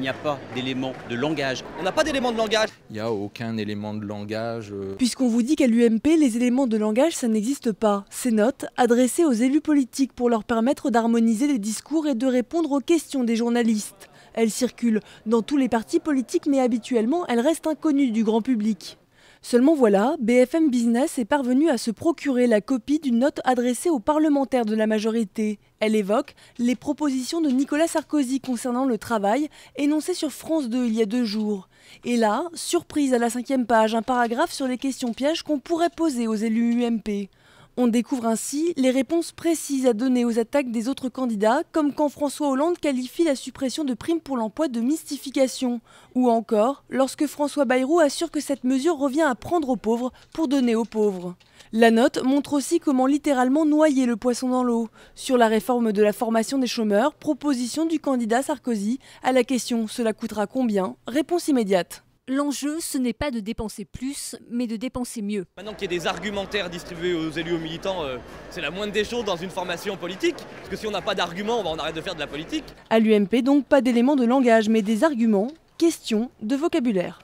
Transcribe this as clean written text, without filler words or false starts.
n'y a pas d'élément de langage. On n'a pas d'élément de langage. Il n'y a aucun élément de langage. Puisqu'on vous dit qu'à l'UMP, les éléments de langage, ça n'existe pas. Ces notes, adressées aux élus politiques pour leur permettre d'harmoniser les discours et de répondre aux questions des journalistes. Elles circulent dans tous les partis politiques, mais habituellement, elles restent inconnues du grand public. Seulement voilà, BFM Business est parvenu à se procurer la copie d'une note adressée aux parlementaires de la majorité. Elle évoque les propositions de Nicolas Sarkozy concernant le travail, énoncées sur France 2 il y a 2 jours. Et là, surprise à la 5e page, un paragraphe sur les questions pièges qu'on pourrait poser aux élus UMP. On découvre ainsi les réponses précises à donner aux attaques des autres candidats, comme quand François Hollande qualifie la suppression de primes pour l'emploi de mystification. Ou encore, lorsque François Bayrou assure que cette mesure revient à prendre aux pauvres pour donner aux pauvres. La note montre aussi comment littéralement noyer le poisson dans l'eau. Sur la réforme de la formation des chômeurs, proposition du candidat Sarkozy. À la question « Cela coûtera combien ?», réponse immédiate. L'enjeu, ce n'est pas de dépenser plus, mais de dépenser mieux. Maintenant qu'il y ait des argumentaires distribués aux élus, aux militants, c'est la moindre des choses dans une formation politique. Parce que si on n'a pas d'arguments, on arrête de faire de la politique. À l'UMP, donc pas d'éléments de langage, mais des arguments, questions de vocabulaire.